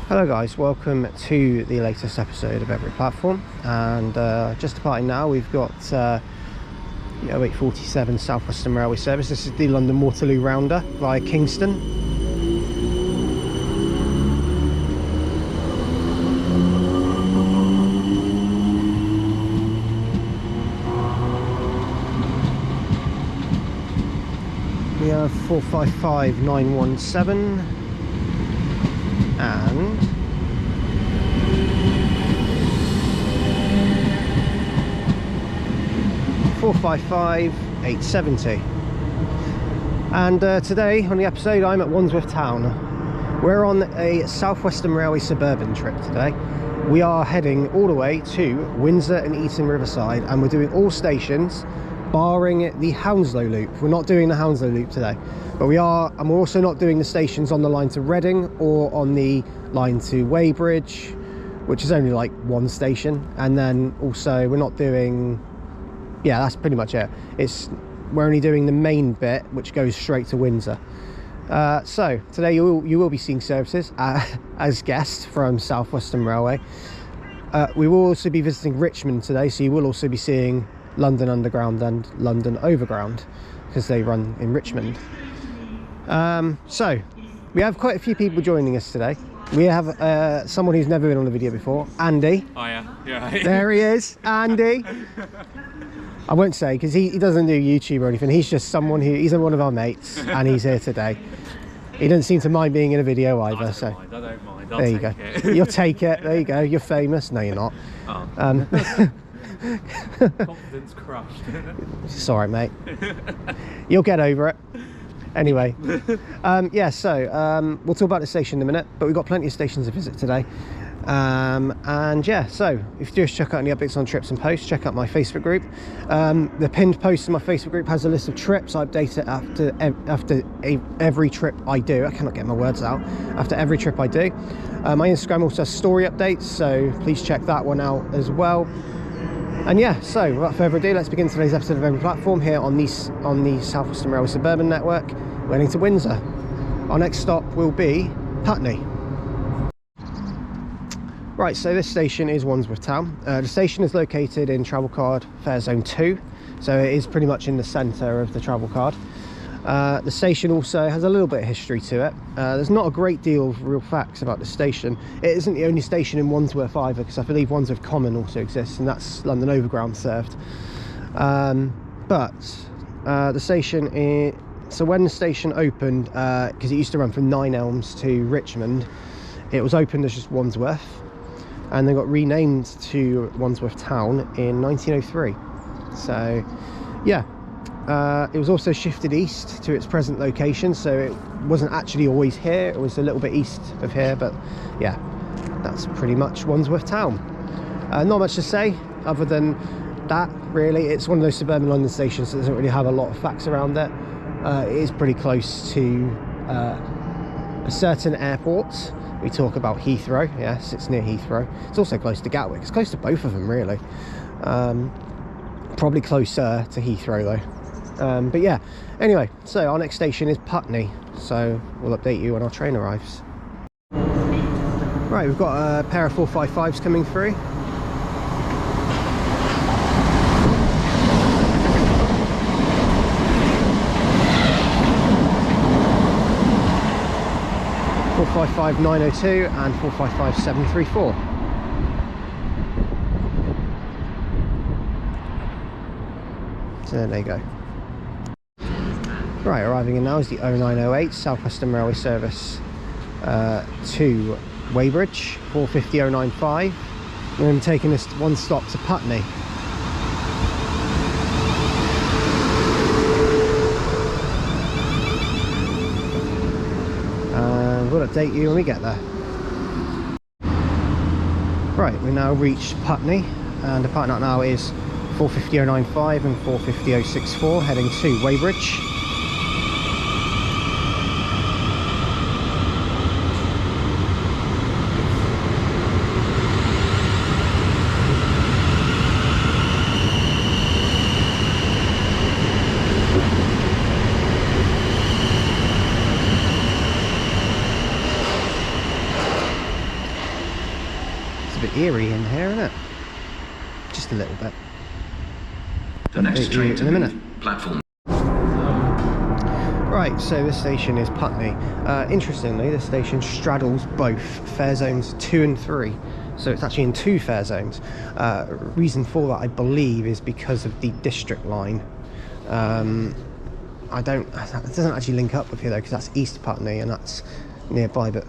Hello guys, welcome to the latest episode of Every Platform, and just departing now. We've got 0847 South Western Railway service. This is the London Waterloo Rounder via Kingston. We have 455917 and 455870. And today on the episode I'm at Wandsworth Town. We're on a South Western Railway suburban trip today. We are heading all the way to Windsor and Eton Riverside, and we're doing all stations barring the Hounslow Loop. We're not doing the Hounslow Loop today, but we are, and we're also not doing the stations on the line to Reading or on the line to Weybridge, which is only like one station. And then also we're not doing, yeah, that's pretty much it. We're only doing the main bit, which goes straight to Windsor. So today you will be seeing services as guests from South Western Railway. We will also be visiting Richmond today, so you will also be seeing London Underground and London Overground, because they run in Richmond. So we have quite a few people joining us today. We have someone who's never been on the video before, Andy. Oh yeah. There he is, Andy. I won't say, because he doesn't do YouTube or anything. He's just someone he's one of our mates, and he's here today. He doesn't seem to mind being in a video either. I don't mind. There you go. You'll take it. There you go. You're famous. No, you're not. Oh. Confidence crushed. It's all right, mate. You'll get over it. Anyway, yeah, so we'll talk about the station in a minute, but we've got plenty of stations to visit today. And yeah, so if you just check out any updates on trips and posts, check out my Facebook group. The pinned post in my Facebook group has a list of trips. I update it after every trip I do. I cannot get my words out. After every trip I do. My Instagram also has story updates, so please check that one out as well. And yeah, so without further ado, let's begin today's episode of Every Platform here on the South Western Railway Suburban Network. We're heading to Windsor. Our next stop will be Putney. Right, so this station is Wandsworth Town. The station is located in Travel Card Fare Zone 2, so it is pretty much in the centre of the travel card. The station also has a little bit of history to it. There's not a great deal of real facts about the station. It isn't the only station in Wandsworth either, because I believe Wandsworth Common also exists, and that's London Overground served. But the station is... So when the station opened, because it used to run from Nine Elms to Richmond, it was opened as just Wandsworth, and then got renamed to Wandsworth Town in 1903. So yeah. It was also shifted east to its present location, so it wasn't actually always here. It was a little bit east of here, but yeah, that's pretty much Wandsworth Town. Not much to say other than that, really. It's one of those suburban London stations that doesn't really have a lot of facts around it. It is pretty close to a certain airport. We talk about Heathrow. Yes, it's near Heathrow. It's also close to Gatwick. It's close to both of them, really. Probably closer to Heathrow though. But yeah, anyway, so our next station is Putney, so we'll update you when our train arrives. Right, we've got a pair of 455s coming through. Four 455-902 and 455-734. So there you go. Right, arriving in now is the 0908 South Western Railway service to Weybridge, 450095. We're going to be taking this one stop to Putney. And we'll update you when we get there. Right, we now reached Putney, and departing out now is 450095 and 450064, heading to Weybridge. a bit eerie in here, isn't it? Just a little bit. The next train to in a minute. Platform. Right, so this station is Putney. Interestingly, this station straddles both fare zones 2 and 3. So it's actually in 2 fare zones. Reason for that, I believe, is because of the district line. It doesn't actually link up with here though, because that's East Putney and that's nearby, but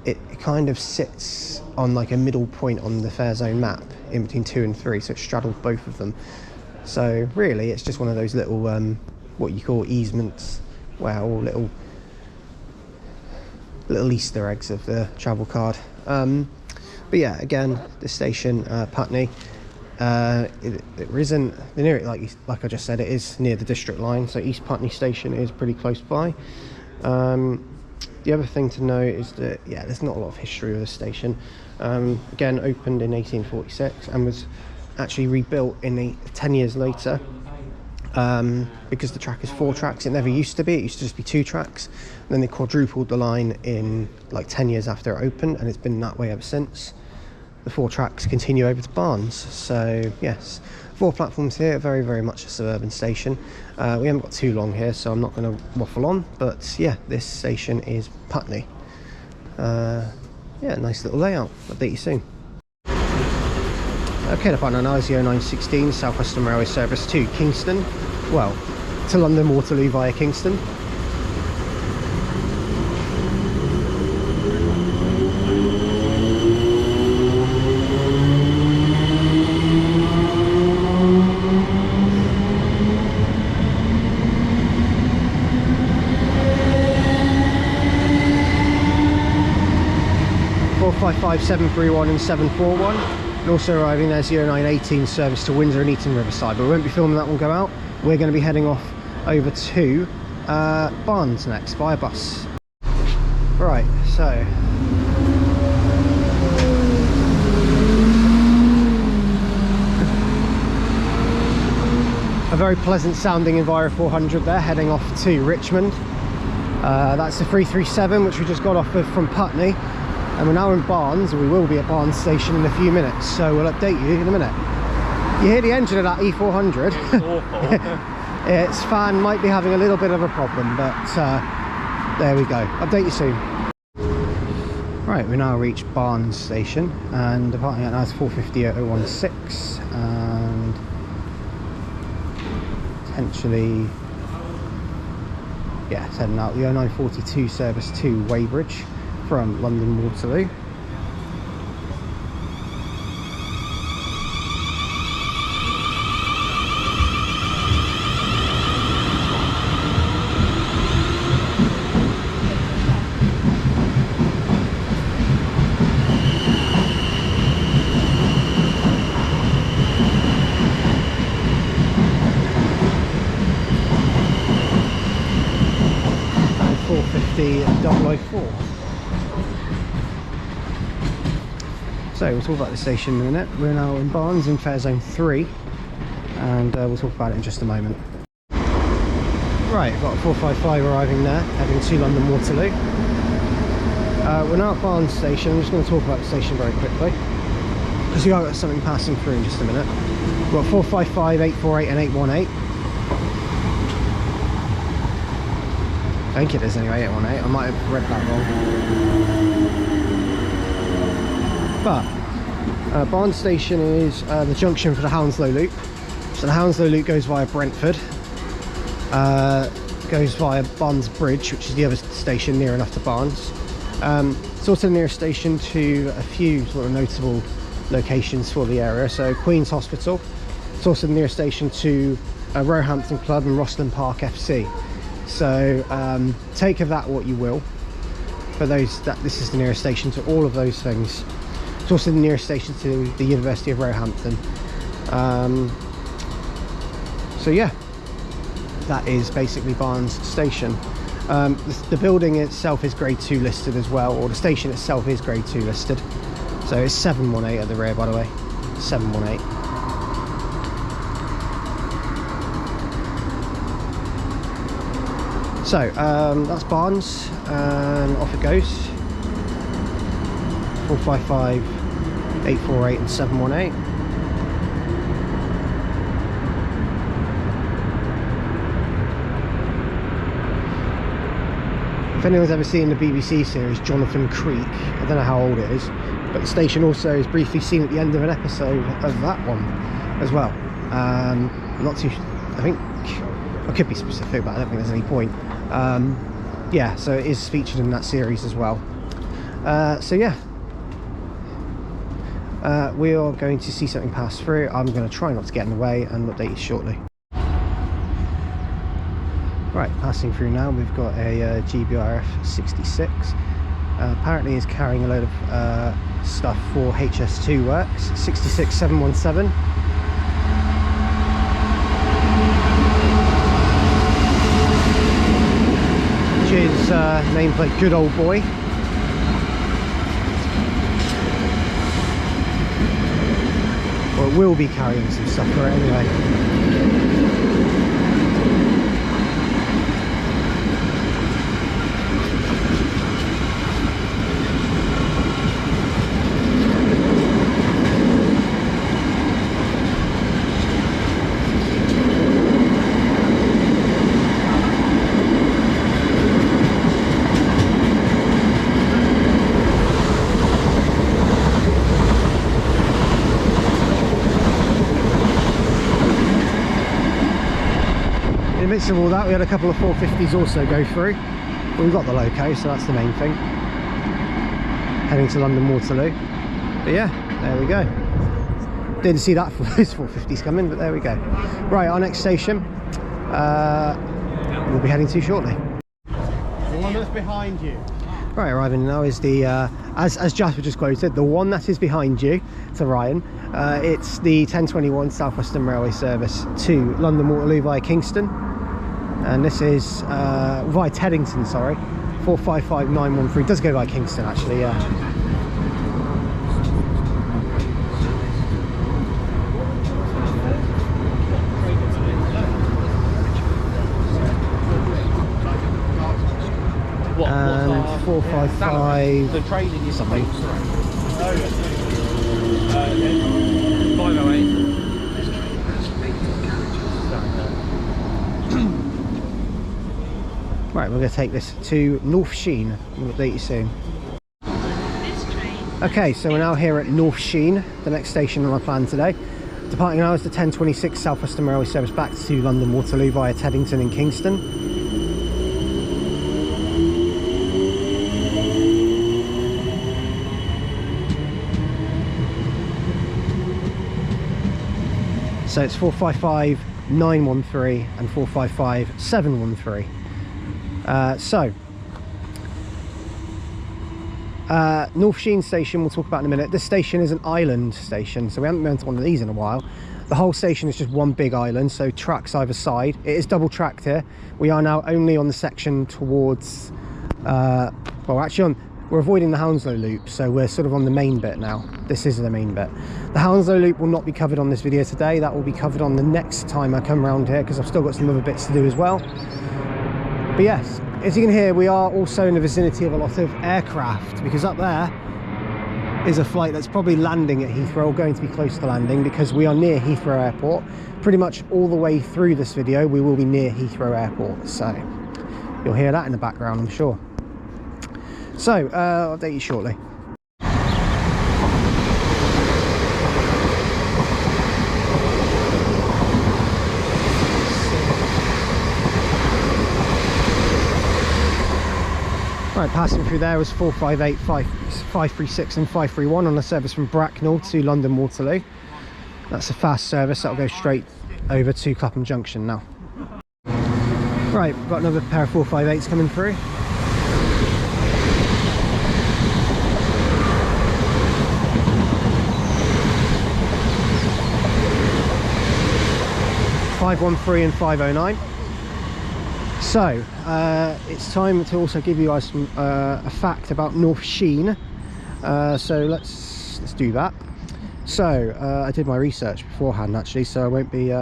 it kind of sits on like a middle point on the fare zone map in between 2 and 3, so it straddles both of them. So really it's just one of those little what you call easements, well, little Easter eggs of the travel card. But yeah, again, this station, Putney, it isn't near it, like I just said, it is near the district line, so East Putney station is pretty close by. The other thing to note is that, yeah, there's not a lot of history of this station. Again, opened in 1846 and was actually rebuilt in 10 years later, because the track is 4 tracks. It never used to be, it used to just be 2 tracks. And then they quadrupled the line in like 10 years after it opened, and it's been that way ever since. The 4 tracks continue over to Barnes. So yes, 4 platforms here, very, very much a suburban station. We haven't got too long here, so I'm not going to waffle on, but yeah, this station is Putney. Yeah, nice little layout. Update you soon. Okay, the partner now is the 0916 South Western Railway service to Kingston, well, to London Waterloo via Kingston. Five 731 and 741, and also arriving there's the 0918 service to Windsor and Eton Riverside, but we won't be filming that one go out. We're going to be heading off over to Barnes next via bus. Right, so a very pleasant sounding Enviro 400 there, heading off to Richmond. That's the 337 which we just got off of from Putney. And we're now in Barnes, or we will be at Barnes station in a few minutes, so we'll update you in a minute. You hear the engine of that E400? It's awful. Its fan might be having a little bit of a problem, but there we go. Update you soon. Right, we now reached Barnes station, and departing at now is 450-016, and potentially, yeah, it's heading out the 0942 service to Weybridge from London Waterloo. And 450-004. So we'll talk about the station in a minute. We're now in Barnes in fare zone 3, and we'll talk about it in just a moment. Right, I've got a 455 arriving there, heading to London Waterloo. We're now at Barnes station. I'm just going to talk about the station very quickly, because we have got something passing through in just a minute. We've got 455, 848 and 818. I think it is anyway, 818. I might have read that wrong. But Barnes station is the junction for the Hounslow Loop. So the Hounslow Loop goes via Brentford, goes via Barnes Bridge, which is the other station near enough to Barnes. It's also the nearest station to a few sort of notable locations for the area. So Queen's Hospital. It's also the nearest station to Roehampton Club and Rosslyn Park FC. So take of that what you will. For those, this is the nearest station to all of those things. It's also the nearest station to the University of Roehampton. So yeah, that is basically Barnes station. The building itself is grade 2 listed as well, or the station itself is grade 2 listed. So it's 718 at the rear, by the way. 718. So that's Barnes, and off it goes. 455 848 and 718. If anyone's ever seen the BBC series Jonathan Creek, I don't know how old it is, but the station also is briefly seen at the end of an episode of that one as well. Not too, I think, I could be specific, but I don't think there's any point. Yeah, so it is featured in that series as well. So yeah, we are going to see something pass through. I'm going to try not to get in the way and update you shortly. Right, passing through now, we've got a GBRF 66. Apparently is carrying a load of stuff for HS2 works. 66717. Which is nameplate Good Old Boy. Or it will be carrying some stuff for it anyway. In the midst of all that, we had a couple of 450s also go through. Well, we got the loco, so that's the main thing. Heading to London Waterloo. But yeah, there we go. Didn't see that for those 450s coming, but there we go. Right, our next station we'll be heading to shortly. The one that's behind you. Right, arriving now is the, as Jasper just quoted, the one that is behind you, to Ryan. It's the 1021 South Western Railway service to London Waterloo via Kingston. And this is via Teddington, sorry, 455913. It does go by Kingston actually, yeah. And 455 the training is something. 508. Right, we're going to take this to North Sheen. We'll update you soon. Okay, so we're now here at North Sheen, the next station on our plan today. Departing now is the 1026 South Western Railway service back to London Waterloo via Teddington and Kingston. So it's 455913 and 455713. North Sheen station we'll talk about in a minute. This station is an island station, so we haven't been to one of these in a while. The whole station is just one big island, so tracks either side. It is double tracked here. We are now only on the section towards well, actually we're avoiding the Hounslow loop, so we're sort of on the main bit now. This is the main bit. The Hounslow loop will not be covered on this video today. That will be covered on the next time I come around here, because I've still got some other bits to do as well. But yes, as you can hear, we are also in the vicinity of a lot of aircraft, because up there is a flight that's probably landing at Heathrow, or going to be close to landing, because we are near Heathrow Airport. Pretty much all the way through this video we will be near Heathrow Airport, so you'll hear that in the background, I'm sure. So I'll update you shortly. Right, passing through there was 458, 536 and 531 on the service from Bracknell to London Waterloo. That's a fast service, that'll go straight over to Clapham Junction now. Right, we've got another pair of 458s coming through. .513 and 509. So it's time to also give you guys some, a fact about North Sheen. So let's do that. So I did my research beforehand actually, so I won't be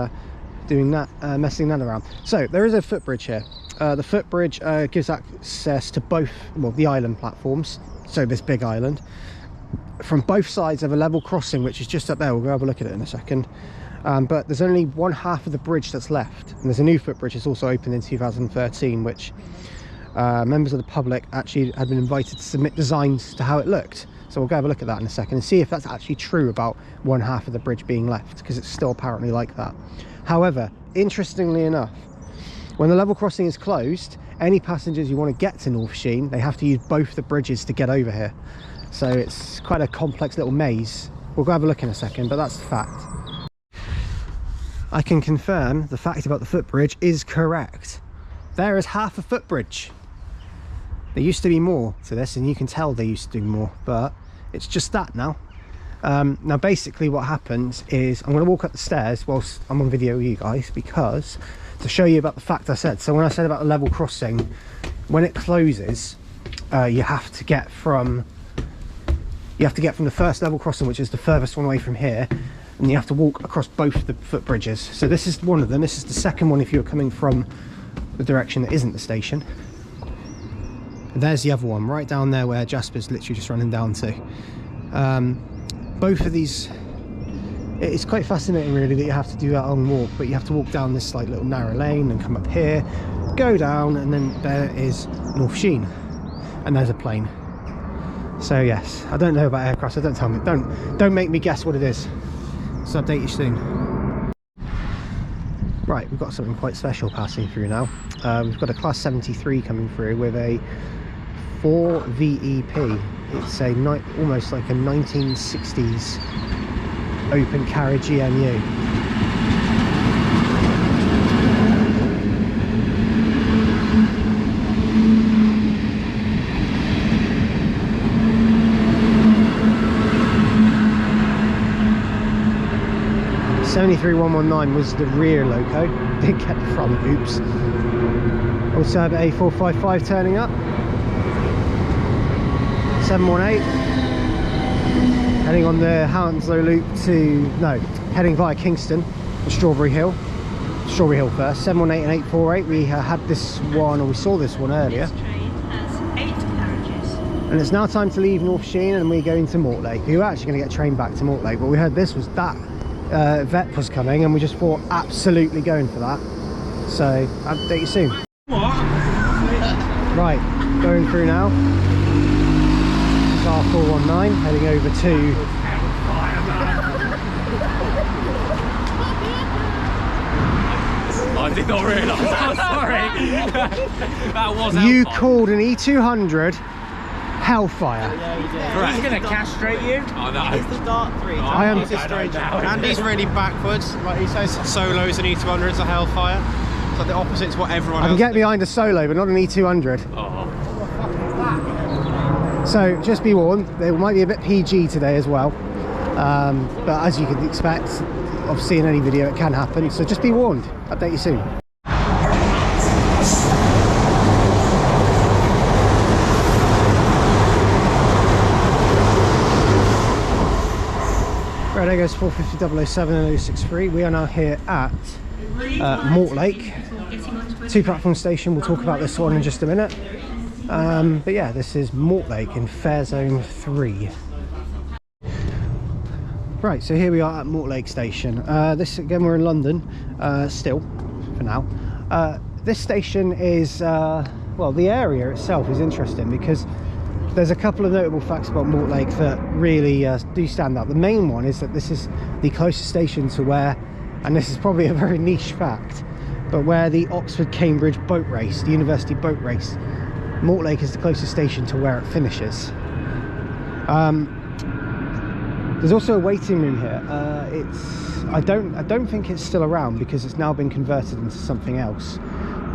doing that, messing that around. So there is a footbridge here. The footbridge gives access to both, well, the island platforms, so this big island, from both sides of a level crossing, which is just up there. We'll go have a look at it in a second. But there's only one half of the bridge that's left, and there's a new footbridge that's also opened in 2013, which members of the public actually had been invited to submit designs to how it looked. So we'll go have a look at that in a second and see if that's actually true about one half of the bridge being left, because it's still apparently like that. However, interestingly enough, when the level crossing is closed, any passengers who want to get to North Sheen, they have to use both the bridges to get over here. So it's quite a complex little maze. We'll go have a look in a second, but that's the fact. I can confirm the fact about the footbridge is correct. There is half a footbridge. There used to be more to this, and you can tell they used to do more, but it's just that now. Now basically what happens is I'm going to walk up the stairs whilst I'm on video with you guys, because to show you about the fact I said. So when I said about the level crossing, when it closes, you have to get from the first level crossing, which is the furthest one away from here, and you have to walk across both the footbridges. So this is one of them. This is the second one if you're coming from the direction that isn't the station. And there's the other one right down there where Jasper's literally just running down to. Both of these, it's quite fascinating really that you have to do that long walk, but you have to walk down this like little narrow lane and come up here, go down, and then there is North Sheen, and there's a plane. So yes, I don't know about aircraft, so don't tell me, don't make me guess what it is. So update you soon. Right, we've got something quite special passing through now. We've got a Class 73 coming through with a 4 VEP. It's a almost like a 1960s open carriage EMU. (73119) was the rear loco, didn't get the front, oops. Also have A455 turning up, 718, heading on the Hounslow loop heading via Kingston and Strawberry Hill first, 718 and 848. We had this one, or we saw this one earlier. This train has 8 carriages. And it's now time to leave North Sheen and we're going to Mortlake. We were actually going to get trained back to Mortlake, but we heard this was that vet was coming, and we just thought absolutely going for that. So I'll update you soon. Right, going through now. This is R419 heading over to I did not realise. I'm sorry. That was you Hellfire. called an E200 Hellfire. He's going to castrate you. Oh no. It's the Dart 3. I am- Andy's really backwards. Like he says, solos and E200s are Hellfire. It's like the opposite to what everyone I can else get behind a Solo, but not an E200. Oh. So just be warned, they might be a bit PG today as well. But as you could expect, obviously in any video it can happen. So just be warned. Update you soon. Right, there goes 450 007 and 063. We are now here at Mortlake, 2-platform station. We'll talk about this one in just a minute. But yeah, this is Mortlake in Fare Zone 3. Right, so here we are at Mortlake station. This again, we're in London still for now. This station is well, the area itself is interesting because there's a couple of notable facts about Mortlake that really do stand out. The main one is that this is the closest station to where, and this is probably a very niche fact, but where the Oxford-Cambridge boat race, the university boat race, Mortlake is the closest station to where it finishes. There's also a waiting room here. I don't think it's still around because it's now been converted into something else.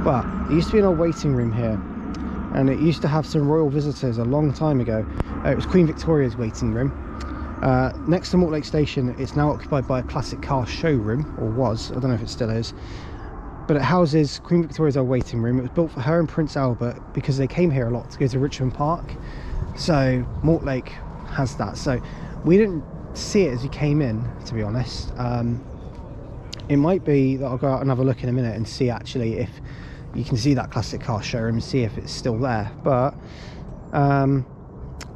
But there used to be an old waiting room here, and it used to have some royal visitors a long time ago. It was Queen Victoria's waiting room. Next to Mortlake station, it's now occupied by a classic car showroom, or was. I don't know if it still is. But it houses Queen Victoria's old waiting room. It was built for her and Prince Albert because they came here a lot to go to Richmond Park. So Mortlake has that. So we didn't see it as we came in, to be honest. It might be that I'll go out and have a look in a minute and see actually if you can see that classic car showroom and see if it's still there. But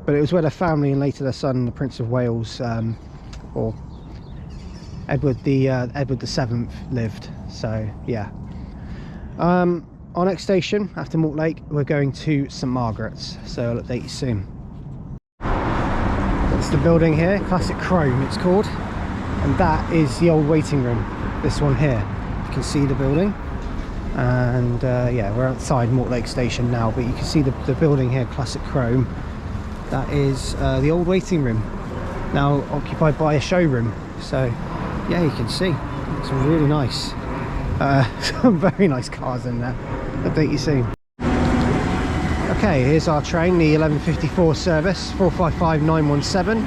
but it was where their family and later their son, the Prince of Wales, or Edward the VII lived. So yeah. Our next station after Mortlake, we're going to St Margaret's, so I'll update you soon. That's the building here, Classic Chrome it's called, and that is the old waiting room, this one here. You can see the building, and yeah, we're outside Mortlake station now, but you can see the building here, Classic Chrome. That is the old waiting room, now occupied by a showroom. So yeah, you can see it's really nice. Some very nice cars in there. Update you soon. Okay, here's our train, the 11:54 service, 455917.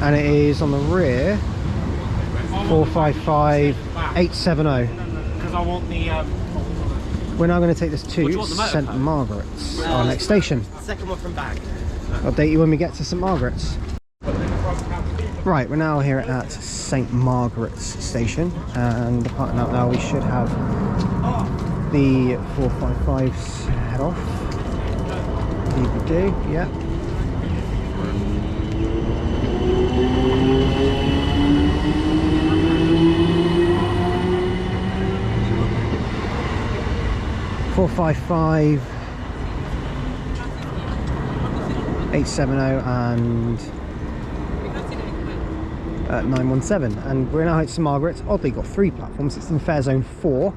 And it is on the rear, 455870. Because I want the... We're now going to take this What do you to want, the motor St pack? Margaret's, our next station. Second one from back. I'll update you when we get to St Margaret's. Right, we're now here at St Margaret's station, and departing out now we should have the 455s head off. I believe we do, yeah. .455 870 and 917, and we're now at St Margaret's. Oddly got 3 platforms. It's in fare zone 4.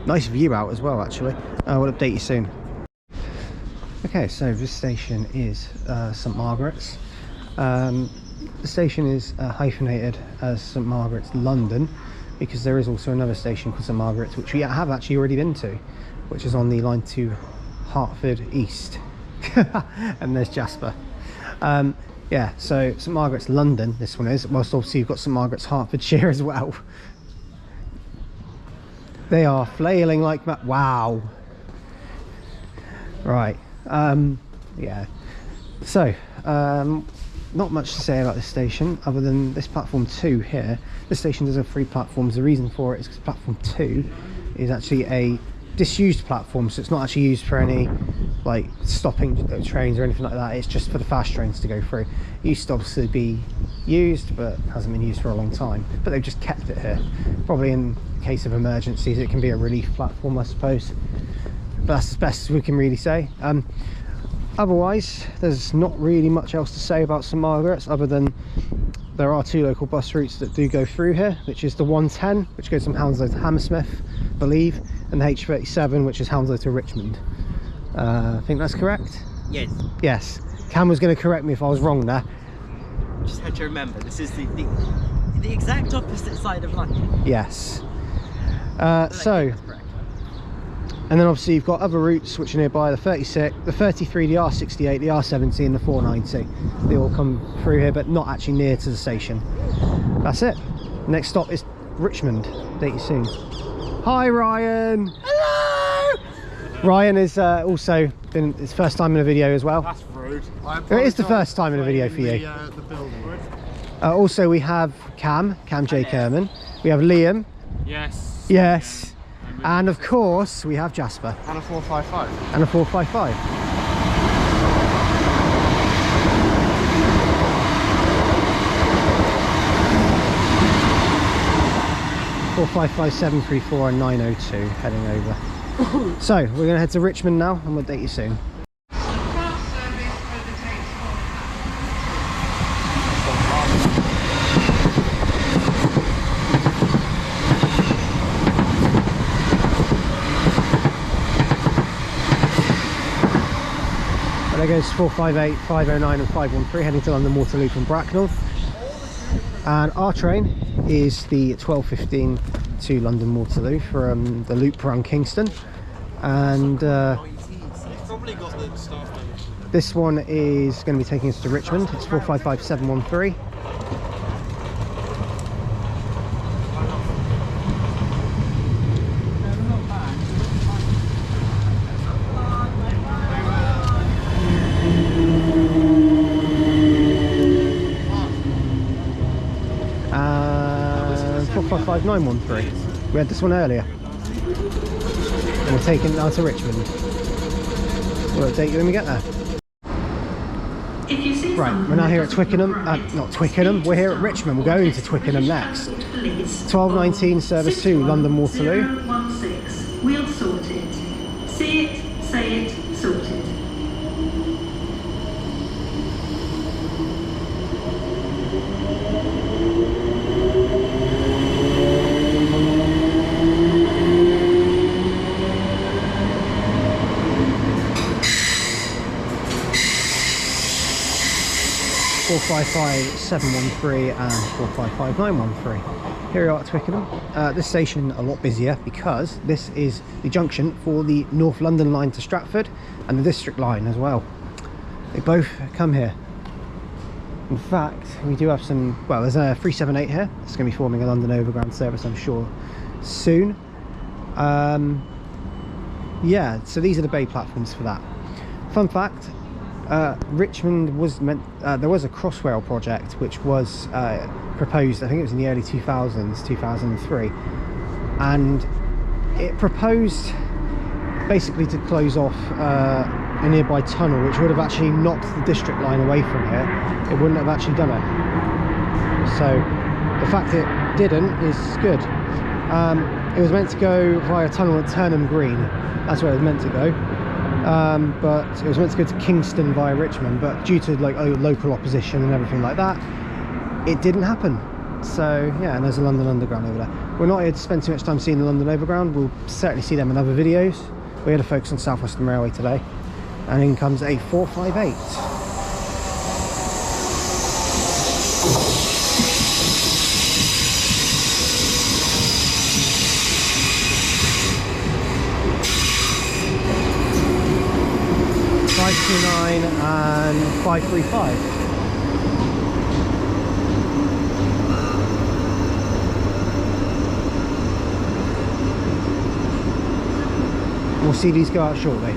Nice view out as well, actually. We'll update you soon. Okay, so this station is St Margaret's. The station is hyphenated as St Margaret's London, because there is also another station called St Margaret's, which we have actually already been to, which is on the line to Hertford East. And there's Jasper. Yeah, so St Margaret's London, this one is, whilst obviously you've got St Margaret's Hertfordshire as well. They are flailing like that. Wow. Right. Yeah. So, not much to say about this station other than this platform 2 here. This station does have 3 platforms. The reason for it is because platform 2 is actually a disused platform, so it's not actually used for any like stopping trains or anything like that. It's just for the fast trains to go through. It used to obviously be used, but hasn't been used for a long time, but they've just kept it here, probably in case of emergencies. It can be a relief platform, I suppose, but that's as best as we can really say. Otherwise there's not really much else to say about St Margaret's, other than there are 2 local bus routes that do go through here, which is the 110, which goes from Hounslow to Hammersmith, I believe, and the H37, which is Hounslow to Richmond. I think that's correct? Yes. Yes. Cam was going to correct me if I was wrong there. Just had to remember, this is the exact opposite side of London. Yes. So, and then obviously you've got other routes which are nearby, the 36, the 33, the R68, the R70 and the 490. They all come through here, but not actually near to the station. That's it. Next stop is Richmond. Date you soon. Hi Ryan! Hello! Ryan is also been his first time in a video as well. That's rude. It is the first time in a video for you. The building. Also we have Cam J. Kerman. We have Liam. Yes. Yes. And of course we have Jasper. And a 455. And a 455. 455, 734 and 902 heading over. So we're going to head to Richmond now, and we'll update you soon. And there goes 458, 509 and 513 heading to London Waterloo from Bracknell. And our train is the 12:15 to London Waterloo from the loop around Kingston. And this one is going to be taking us to Richmond. It's 455713. And 455913. We had this one earlier. And we're taking it now to Richmond. We'll update you when we get there. Right, we're now here at Twickenham. Not Twickenham, we're here at Richmond. We're going to Twickenham next. 12:19 service to London Waterloo. 016. We'll sort it. See it, say it, sort it. (455-713) and (455-913). Here we are at Twickenham. This station a lot busier because this is the junction for the North London line to Stratford and the District line as well. They both come here. In fact, we do have some, well, there's a 378 here. It's going to be forming a London Overground service, I'm sure, soon. Yeah, so these are the bay platforms for that. Fun fact, Richmond was meant, there was a Crossrail project which was proposed, I think it was in the early 2000s, 2003, and it proposed basically to close off a nearby tunnel which would have actually knocked the District line away from here. It wouldn't have actually done it. So the fact it didn't is good. It was meant to go via a tunnel at Turnham Green. That's where it was meant to go. But it was meant to go to Kingston via Richmond, but due to like local opposition and everything like that, it didn't happen. So yeah, and there's a London Underground over there. We're not here to spend too much time seeing the London Overground. We'll certainly see them in other videos. We're here to focus on South Western Railway today, and in comes a 458. And 535. We'll see these go out shortly.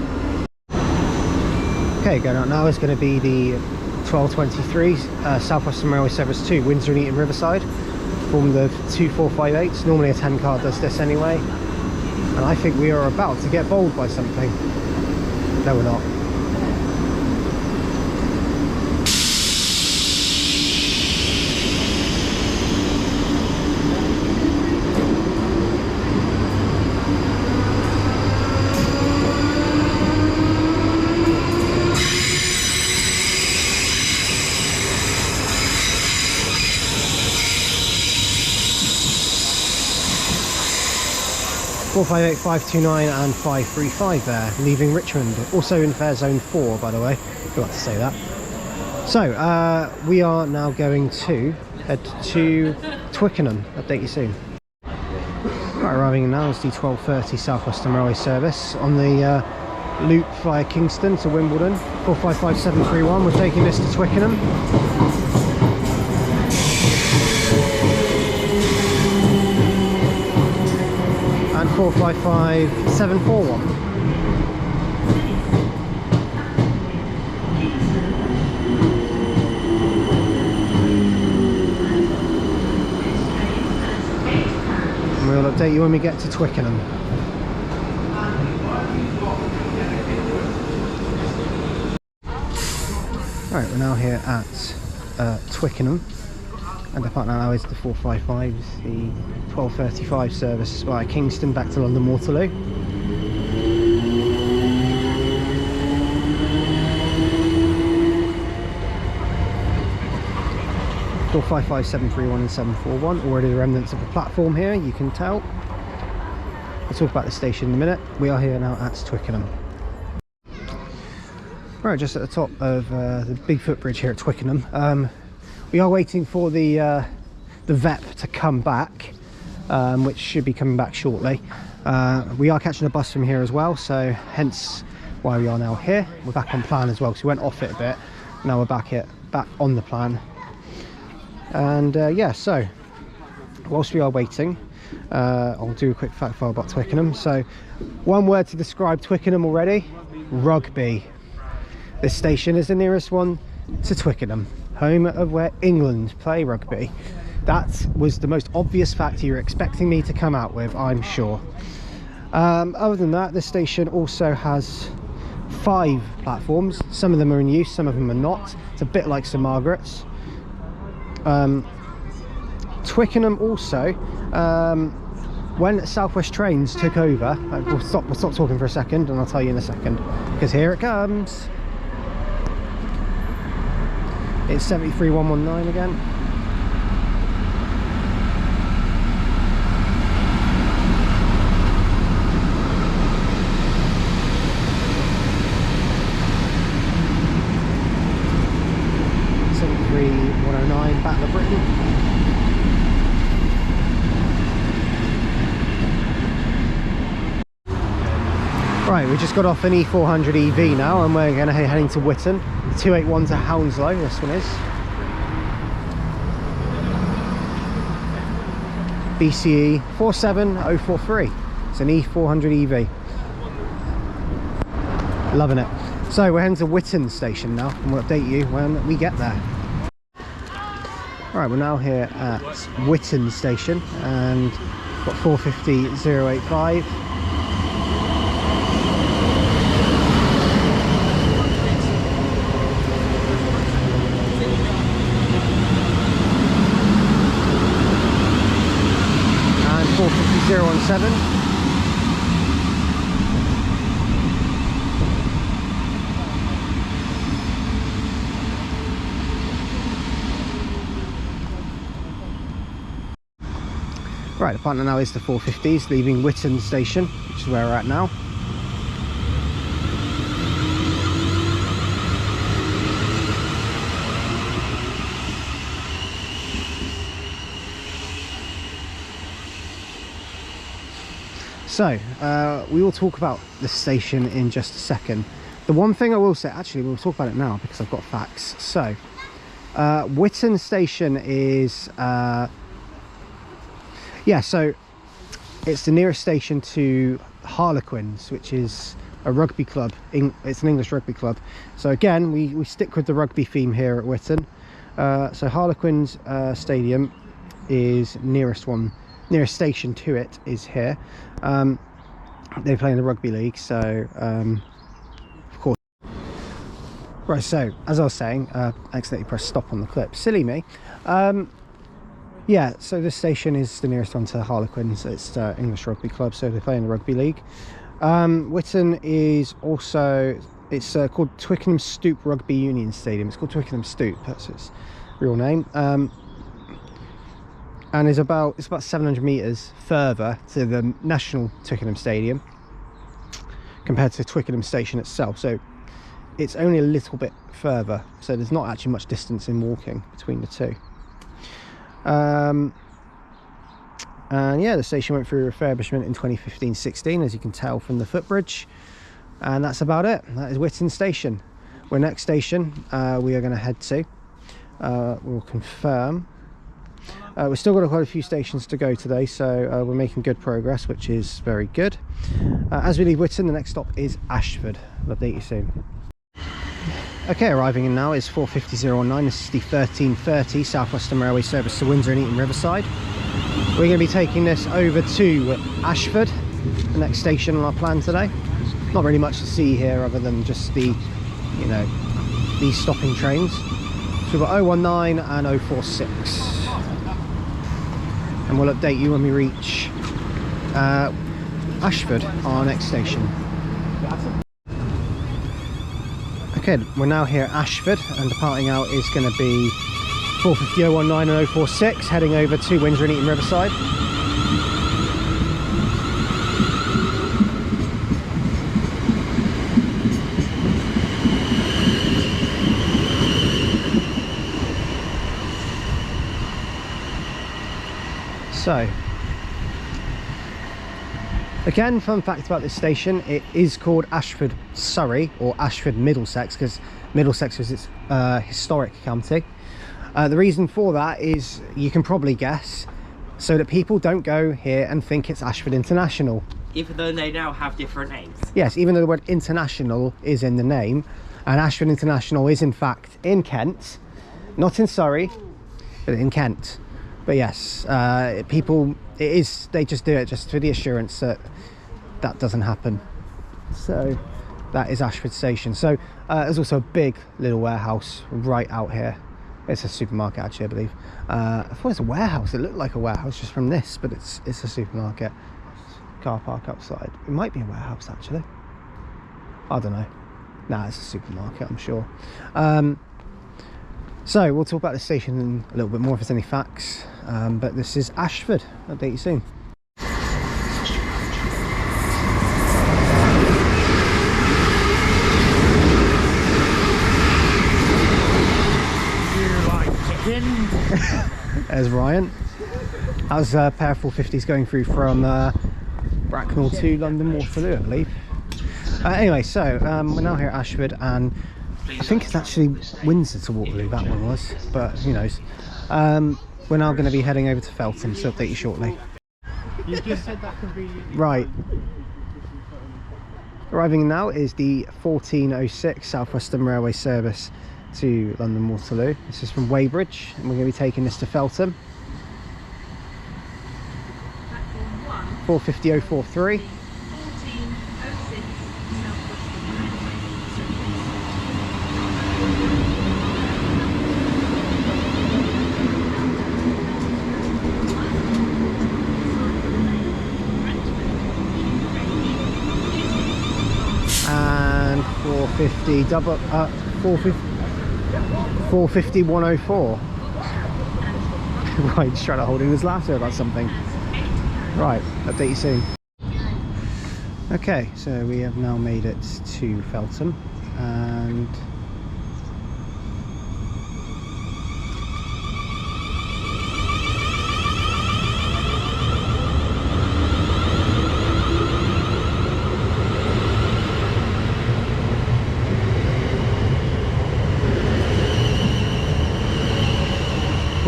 Okay, going out now is going to be the 1223 South Western Railway service to Windsor Eton Riverside, formed of 2458s. Normally a 10 car does this anyway, and I think we are about to get bowled by something. No, we're not. (458, 529 and 535 there, leaving Richmond. Also in fare zone 4, by the way. Forgot to say that. So, we are now going to head to Twickenham. Update you soon. Right, arriving now is the 12:30 South Western Railway service on the loop via Kingston to Wimbledon. 455731. We're taking this to Twickenham. And 455741. And we'll update you when we get to Twickenham. Right, we're now here at Twickenham, and the partner now is the 455, the 12:35 service via Kingston back to London Waterloo. Door 55731 and 741, already the remnants of the platform here, you can tell. We'll talk about the station in a minute. We are here now at Twickenham. Right, just at the top of the big footbridge here at Twickenham. We are waiting for the VEP to come back, which should be coming back shortly. We are catching a bus from here as well, so hence why we are now here. We're back on plan as well, because we went off it a bit. Now we're back on the plan. And yeah, so whilst we are waiting, I'll do a quick fact file about Twickenham. So one word to describe Twickenham already: rugby. This station is the nearest one to Twickenham, home of where England play rugby. That was the most obvious fact you were expecting me to come out with, I'm sure. Other than that, this station also has 5 platforms. Some of them are in use, some of them are not. It's a bit like St Margaret's. Twickenham also, when South West Trains took over, we'll stop talking for a second and I'll tell you in a second, because here it comes. It's 73119 again. Battle of Britain. Right, we just got off an E400 EV now and we're going to heading to Witton. 281 to Hounslow, this one is. BCE 47043. It's an E400 EV. Loving it. So we're heading to Witton station now and we'll update you when we get there. Right, we're now here at Witton station and got 450-085. And 450-017. Right, the partner now is the 450s, leaving Witton station, which is where we're at now. So, we will talk about the station in just a second. The one thing I will say, actually we'll talk about it now because I've got facts. So, Witton station is... yeah, so it's the nearest station to Harlequins, which is a rugby club. It's an English rugby club. So again, we stick with the rugby theme here at Witton. So Harlequins Stadium is nearest station to it is here. They play in the rugby league, so of course. Right, so as I was saying, I accidentally pressed stop on the clip. Silly me. Yeah, so this station is the nearest one to Harlequins. It's English rugby club, so they play in the rugby league. Witton is also, it's called Twickenham Stoop Rugby Union Stadium. It's called Twickenham Stoop, that's its real name. And it's about 700 metres further to the national Twickenham Stadium compared to Twickenham station itself. So it's only a little bit further, so there's not actually much distance in walking between the two. And yeah, the station went through refurbishment in 2015-16, as you can tell from the footbridge, and that's about it. That is Witton station. Our next station we are going to head to, we'll confirm. We've still got quite a few stations to go today, so we're making good progress, which is very good. As we leave Witton, the next stop is Ashford. I'll update you soon. Okay, arriving in now is 450-019. This is the 1330 South Western Railway service to Windsor and Eton Riverside. We're going to be taking this over to Ashford, the next station on our plan today. Not really much to see here other than just the, you know, these stopping trains. So we've got 019 and 046. And we'll update you when we reach Ashford, our next station. Okay, we're now here at Ashford, and departing out is going to be 450-019 and 046, heading over to Windsor and Eton Riverside. So, again, fun fact about this station, it is called Ashford Surrey, or Ashford Middlesex, because Middlesex was its historic county. The reason for that is, you can probably guess, so that people don't go here and think it's Ashford International. Even though they now have different names. Yes, even though the word international is in the name, and Ashford International is in fact in Kent, not in Surrey, but in Kent. But yes, people, they just do it just for the assurance that that doesn't happen. So that is Ashford Station. So there's also a big little warehouse right out here. It's a supermarket actually, I believe. I thought it was a warehouse. It looked like a warehouse just from this, but it's a supermarket. Car park outside. It might be a warehouse actually. I don't know. Nah, it's a supermarket, I'm sure. So we'll talk about the station in a little bit more if there's any facts. But this is Ashford. I'll update you soon. There's Ryan. That was a pair of 450s going through from Bracknell to London Waterloo, I believe. Anyway, so we're now here at Ashford, and I think it's actually Windsor to Waterloo, that one was, but who knows. We're now going to be heading over to Feltham, so update you shortly. You just said that could be... Right. Arriving now is the 1406 South Western Railway service to London Waterloo. This is from Weybridge, and we're going to be taking this to Feltham. 450043. And 450 double 450 104. Right, just trying to hold in his laughter about something. Right, update you soon. Okay, so we have now made it to Feltham, and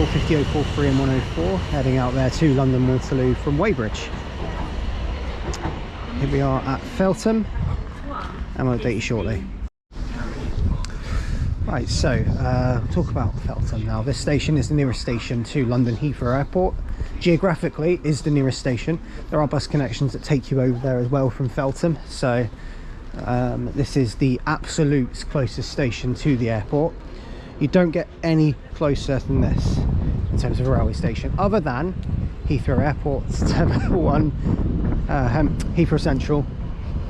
oh 43 and 104, heading out there to London Waterloo from Weybridge. Here we are at Feltham, and I'll update you shortly. Right, so talk about Feltham now. This station is the nearest station to London Heathrow Airport. Geographically is the nearest station. There are bus connections that take you over there as well from Feltham, so this is the absolute closest station to the airport. You don't get any closer than this in terms of a railway station, other than Heathrow Airport's Terminal 1, Heathrow Central,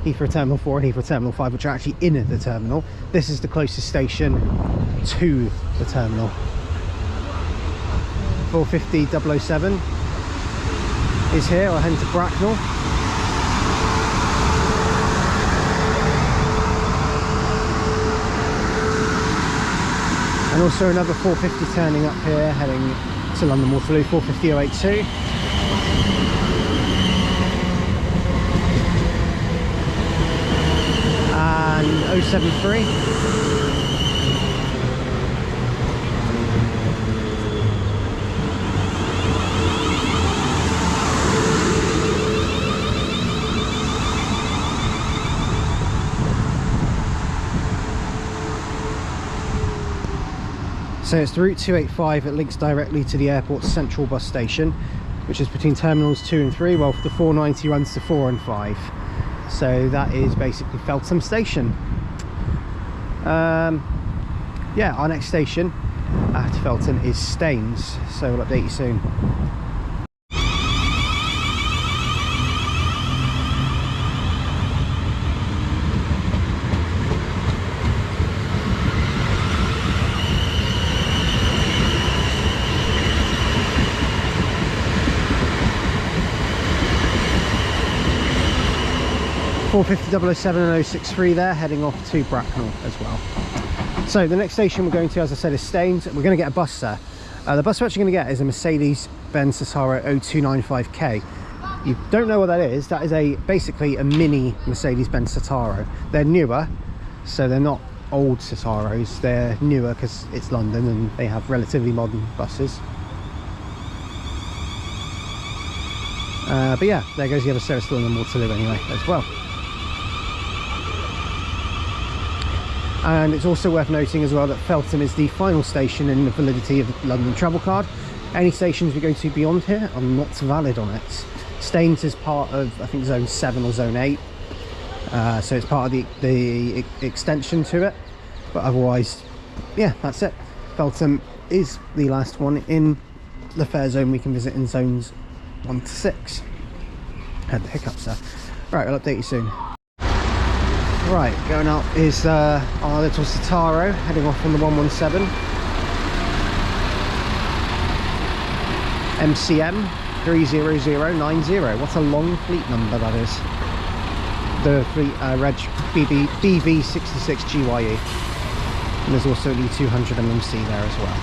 Heathrow Terminal 4 and Heathrow Terminal 5, which are actually in the terminal. This is the closest station to the terminal. 450 007 is here. I'll head to Bracknell. And also another 450 turning up here, heading to London Waterloo, 450 082. And 073. So it's the route 285. It links directly to the airport's central bus station, which is between terminals 2 and 3, while the 490 runs to 4 and 5. So that is basically Feltham Station. Yeah, our next station at Feltham is Staines, so we'll update you soon. Four 007 and 063 there, heading off to Bracknell as well. So the next station we're going to, as I said, is Staines. We're going to get a bus there. The bus we're actually going to get is a Mercedes-Benz Citaro 0295K. You don't know what that is. That is basically a mini Mercedes-Benz Citaro. They're newer, so they're not old Citaros. They're newer because it's London and they have relatively modern buses. But yeah, there goes the other service to London Waterloo anyway as well. And it's also worth noting as well that Feltham is the final station in the validity of the London travel card. Any stations we go to beyond here are not valid on it. Staines is part of, I think, zone 7 or zone 8, so it's part of the extension to it, but otherwise, yeah, that's it. Feltham is the last one in the fare zone we can visit in zones 1 to 6. Had the hiccups there. Right, I'll update you soon. Right, going up is our little Citaro, heading off on the 117. MCM 30090. What a long fleet number that is. The fleet reg BV66GYE. And there's also the 200 MMC there as well.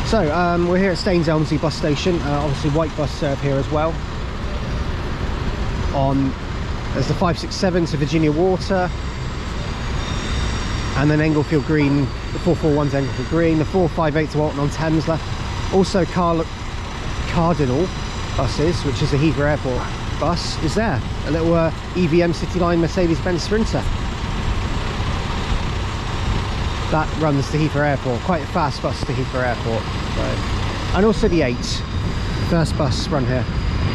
So we're here at Staines Elmslie bus station. Obviously white bus serve here as well. There's the 567 to Virginia Water, and then Englefield Green, the 441 to Englefield Green, the 458 to Alton on Thames left. Also Cardinal buses, which is a Heathrow Airport bus, is there. A little EVM City Line Mercedes-Benz Sprinter. That runs to Heathrow Airport, quite a fast bus to Heathrow Airport. So. And also the 8, first bus run here,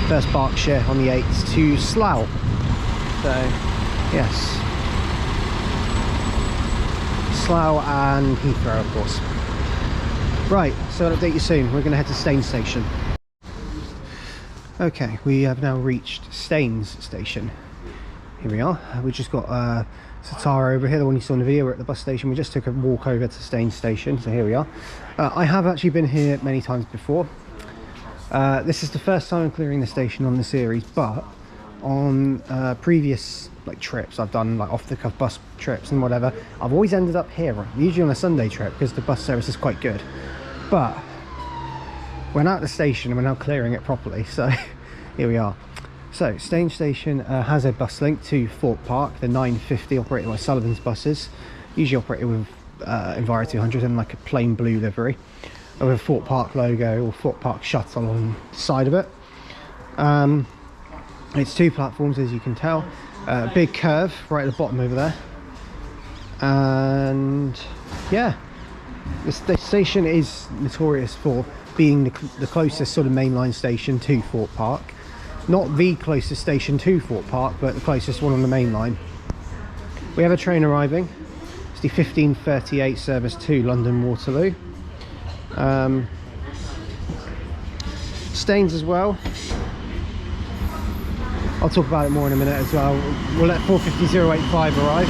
first Berkshire on the 8 to Slough. So, yes. Slough and Heathrow, of course. Right, so I'll update you soon. We're going to head to Staines Station. Okay, we have now reached Staines Station. Here we are. We just got Citaro over here, the one you saw in the video. We're at the bus station. We just took a walk over to Staines Station, so here we are. I have actually been here many times before. This is the first time I'm clearing the station on the series, but on previous trips I've done, like off the cuff bus trips and whatever, I've always ended up here, usually on a Sunday trip, because the bus service is quite good. But we're now at the station and we're now clearing it properly, so here we are. So Staines Station has a bus link to Thorpe Park, the 950 operated by Sullivan's buses, usually operated with Enviro 200 and like a plain blue livery with a Thorpe Park logo or Thorpe Park shuttle on the side of it. It's 2 platforms, as you can tell. Big curve right at the bottom over there, and yeah, the station is notorious for being the closest sort of mainline station to Thorpe Park. Not the closest station to Thorpe Park, but the closest one on the main line. We have a train arriving. It's the 1538 service to London Waterloo. Staines as well. I'll talk about it more in a minute as well. We'll let 450085 arrive.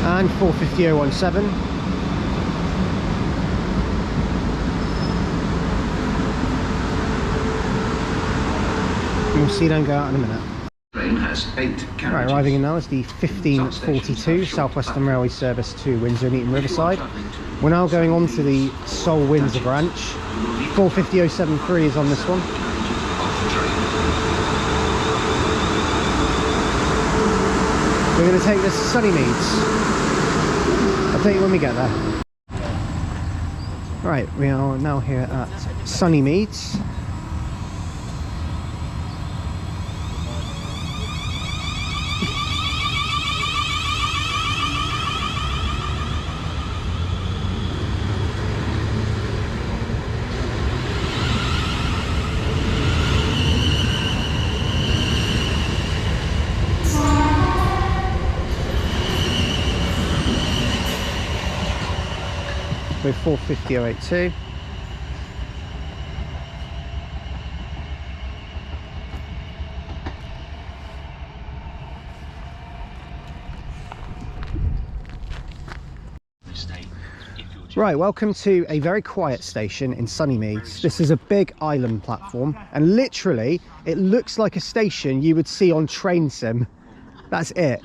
And 450017. We'll see them go out in a minute. Has 8 carriages. Right, arriving in now is the 1542 South Western Railway service to Windsor Eton Riverside. We're now going on to the Seoul Windsor branch. 450073 is on this one. We're going to take this to Sunnymeads. I'll tell you when we get there. Right, we are now here at Sunnymeads. With 450082. Right, welcome to a very quiet station in Sunnymeads. This is a big island platform, and literally it looks like a station you would see on Train Sim. That's it.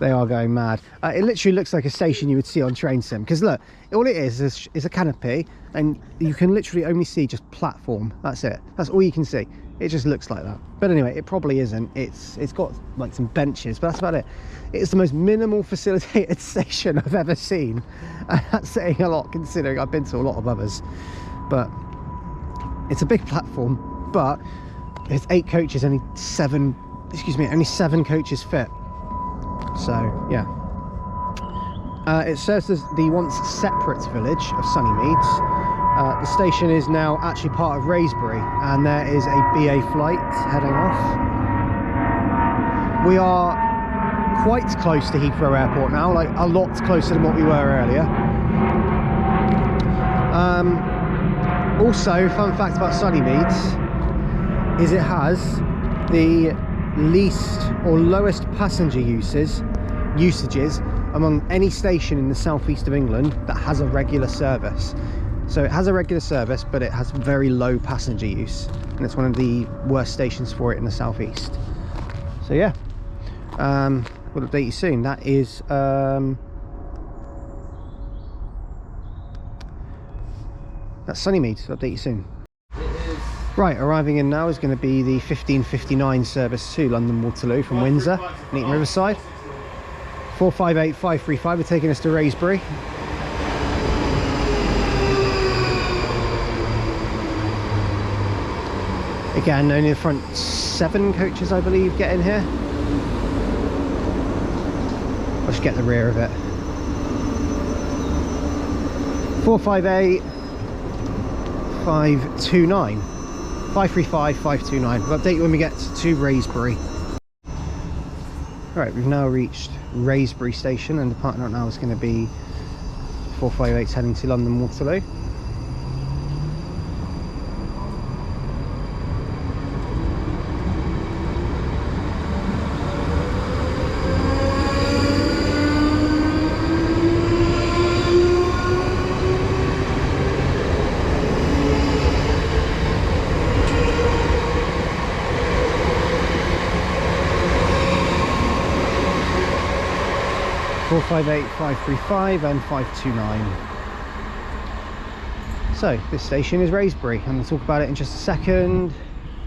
They are going mad. It literally looks like a station you would see on Train Sim, because look, all it is a canopy, and you can literally only see just platform. That's it. That's all you can see. It just looks like that, but anyway, it probably isn't. It's got like some benches, but that's about it. It's the most minimal facilitated station I've ever seen, and that's saying a lot considering I've been to a lot of others. But it's a big platform, but it's 8 coaches, only 7 coaches fit. So yeah, it serves as the once separate village of Sunnymeads. The station is now actually part of Wraysbury, and there is a BA flight heading off. We are quite close to Heathrow Airport now, like a lot closer than what we were earlier. Also, fun fact about Sunnymeads is it has the least or lowest passenger usages among any station in the southeast of England that has a regular service. So it has a regular service, but it has very low passenger use, and it's one of the worst stations for it in the southeast. So yeah, we'll update you soon. That is that's Sunnymeads. I'll update you soon. Right, arriving in now is going to be the 15:59 service to London Waterloo from Windsor Eton Riverside. 458535 are taking us to Wraysbury. Again, only the front 7 coaches, I believe, get in here. I'll just get the rear of it. 458529. 535529. We'll update you when we get to Wraysbury. Right, we've now reached Wraysbury station, and the departing route now is going to be 458 heading to London Waterloo. Four 558, 535 and 529. So this station is Wraysbury, and we'll talk about it in just a second.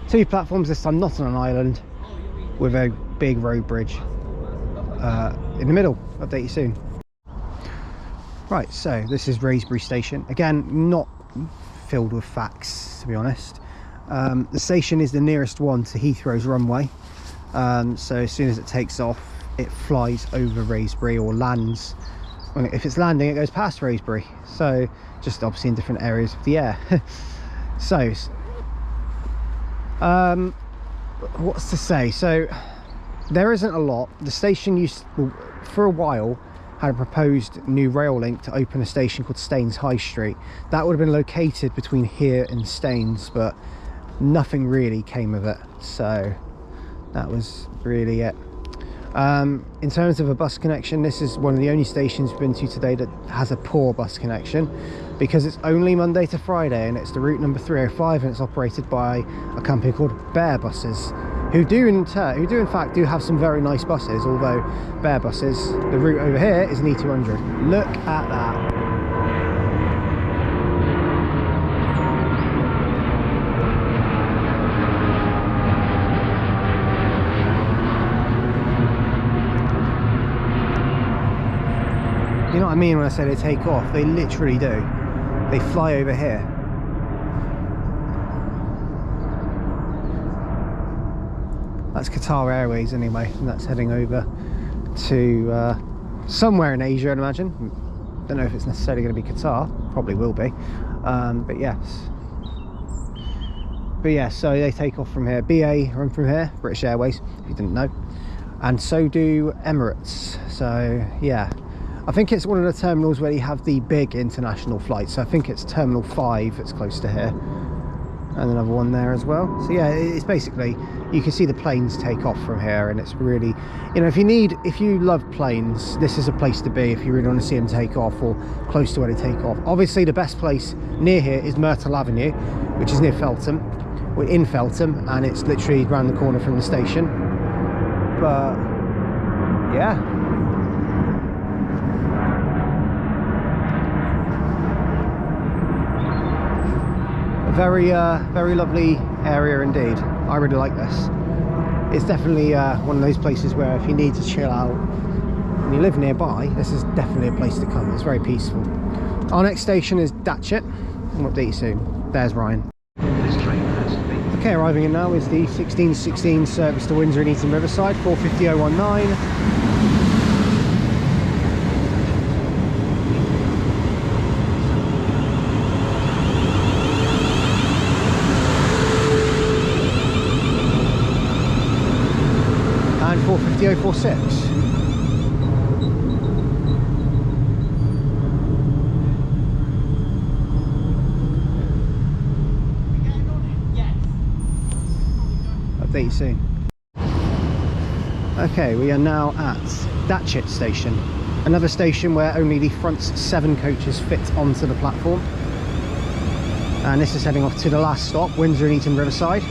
2 platforms, this time not on an island, with a big road bridge in the middle. Update you soon. Right, so this is Wraysbury station. Again, not filled with facts, to be honest. The station is the nearest one to Heathrow's runway, so as soon as it takes off, it flies over Wraysbury, or lands. If it's landing, it goes past Wraysbury, so just obviously in different areas of the air. So what's to say? So there isn't a lot. The station for a while had a proposed new rail link to open a station called Staines High Street. That would have been located between here and Staines, but nothing really came of it, so that was really it. In terms of a bus connection, this is one of the only stations we've been to today that has a poor bus connection, because it's only Monday to Friday, and it's the route number 305, and it's operated by a company called Bear Buses, who do in fact have some very nice buses, although Bear Buses, the route over here is an E200. Look at that. You know what I mean when I say they take off? They literally do. They fly over here. That's Qatar Airways anyway, and that's heading over to somewhere in Asia, I'd imagine. Don't know if it's necessarily going to be Qatar. Probably will be. But yes. But yeah, so they take off from here. BA run from here, British Airways, if you didn't know. And so do Emirates. So yeah. I think it's one of the terminals where you have the big international flights. So I think it's Terminal 5 that's close to here, and another one there as well. So yeah, it's basically, you can see the planes take off from here, and it's really, you know, if you love planes, this is a place to be if you really want to see them take off, or close to where they take off. Obviously the best place near here is Myrtle Avenue, which is near Feltham. We're in Feltham, and it's literally around the corner from the station. But yeah, very lovely area indeed. I really like this. It's definitely one of those places where if you need to chill out and you live nearby, this is definitely a place to come. It's very peaceful. Our next station is Datchet. I'll update you soon. There's Ryan. This train has been Okay, arriving in now is the 1616 service to Windsor and Eton Riverside, 450.019. And 450.046. Update you soon. Okay, we are now at Datchet station, another station where only the front 7 coaches fit onto the platform, and this is heading off to the last stop, Windsor and Eton Riverside,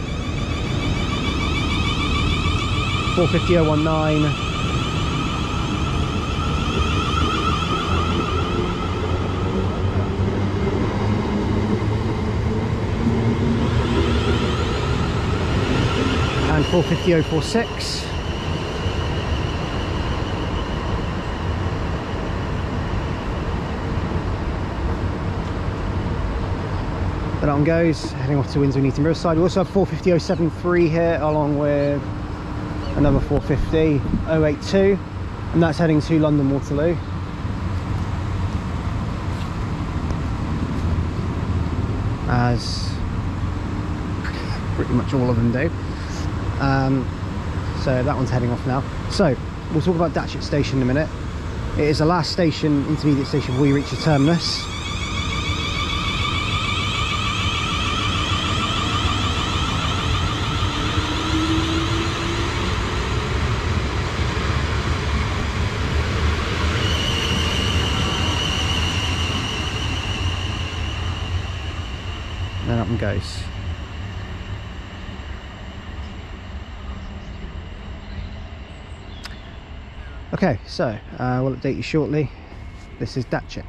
450.019. And 450.046. That one goes, heading off to Windsor and Eton Riverside. We also have 450.073 here, along with another 450.082, and that's heading to London Waterloo. As pretty much all of them do. So that one's heading off now. So we'll talk about Datchet station in a minute. It is the last station, intermediate station, before you reach the terminus. And then up and goes. Okay, so we'll update you shortly. This is Datchet.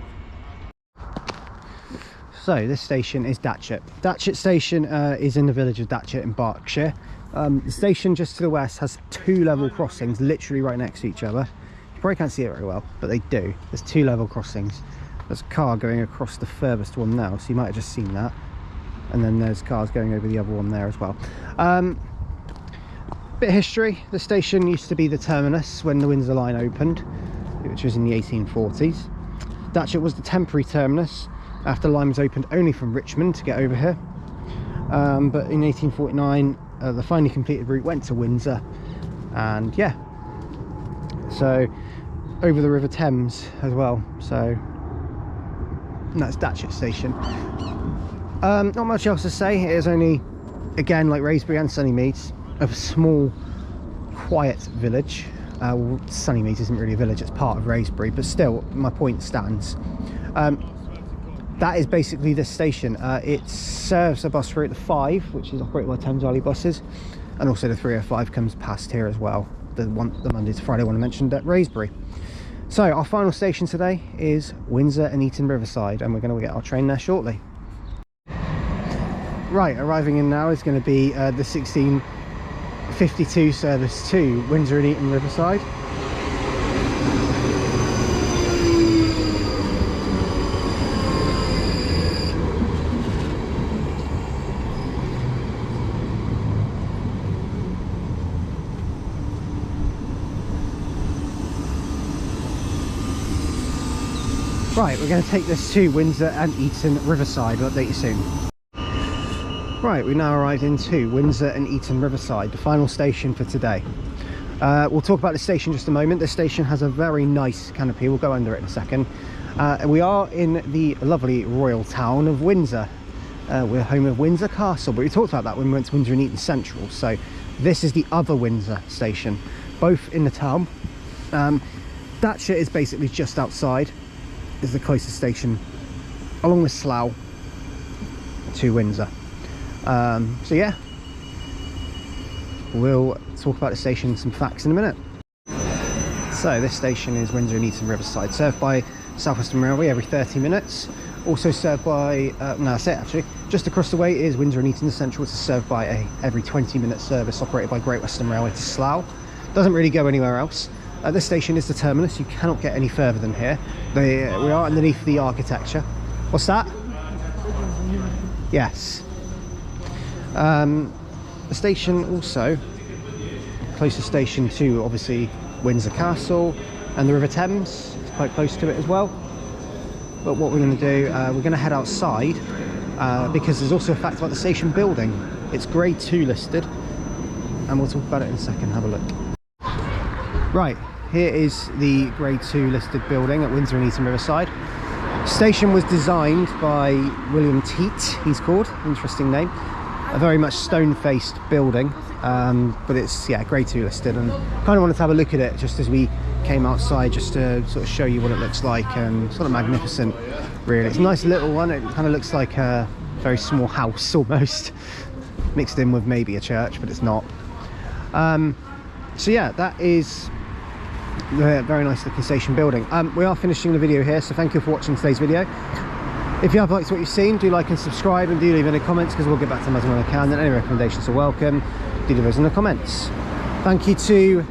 So this station is Datchet. Datchet station is in the village of Datchet in Berkshire. The station just to the west has 2 level crossings literally right next to each other. You probably can't see it very well, but they do. There's 2 level crossings. There's a car going across the furthest one now, so you might have just seen that. And then there's cars going over the other one there as well. Bit of history. The station used to be the terminus when the Windsor line opened, which was in the 1840s. Datchet was the temporary terminus after the line was opened only from Richmond to get over here. But in 1849, the finally completed route went to Windsor, and yeah, so over the River Thames as well. So that's Datchet station. Not much else to say. It is only, again, like Wraysbury and Sunnymeads, a small quiet village. Sunnymeads isn't really a village, it's part of Wraysbury, but still my point stands. That is basically this station. It serves a bus route, the 5, which is operated by Thames Valley buses, and also the 305 comes past here as well, the Monday to Friday one I mentioned at Wraysbury. So our final station today is Windsor and Eton Riverside, and we're going to get our train there shortly. Right, arriving in now is going to be the 1652 service to Windsor and Eton Riverside. Right, we're going to take this to Windsor and Eton Riverside. We'll update you soon. Right, we now arrived into Windsor and Eton Riverside, the final station for today. We'll talk about the station in just a moment. This station has a very nice canopy. We'll go under it in a second. We are in the lovely royal town of Windsor. We're home of Windsor Castle, but we talked about that when we went to Windsor and Eton Central. So this is the other Windsor station, both in the town. Datchet is basically just outside. Is the closest station, along with Slough, to Windsor. So yeah, we'll talk about the station, some facts in a minute. So this station is Windsor and Eton Riverside, served by South Western Railway every 30 minutes. Also served by, no, that's it actually. Just across the way is Windsor Eton Central, which is served by every 20-minute service operated by Great Western Railway to Slough. Doesn't really go anywhere else. This station is the terminus. You cannot get any further than here. We are underneath the architecture. What's that? Yes. The station also, closest station to obviously Windsor Castle and the River Thames. It's quite close to it as well. But what we're going to do, we're going to head outside because there's also a fact about the station building. It's grade 2 listed, and we'll talk about it in a second. Have a look. Right, here is the grade 2 listed building at Windsor Eton Riverside. Station was designed by William Teat, he's called, interesting name. A very much stone-faced building, but it's, yeah, grade 2 listed, and kind of wanted to have a look at it just as we came outside, just to sort of show you what it looks like, and sort of magnificent, really. It's a nice little one. It kind of looks like a very small house almost, mixed in with maybe a church, but it's not. So yeah, that is the very nice looking station building. We are finishing the video here, so thank you for watching today's video. If you have liked what you've seen, do like and subscribe, and do leave any comments, because we'll get back to them as and when I can. And any recommendations are welcome. Do leave those in the comments. Thank you to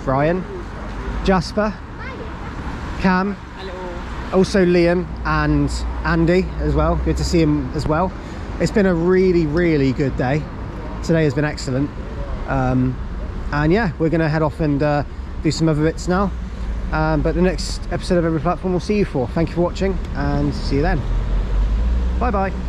Brian, Jasper, Cam, also Liam and Andy as well. Good to see him as well. It's been a really good day. Today has been excellent. And yeah, we're going to head off and do some other bits now. But the next episode of Every Platform we'll see you for. Thank you for watching, and see you then. Bye bye.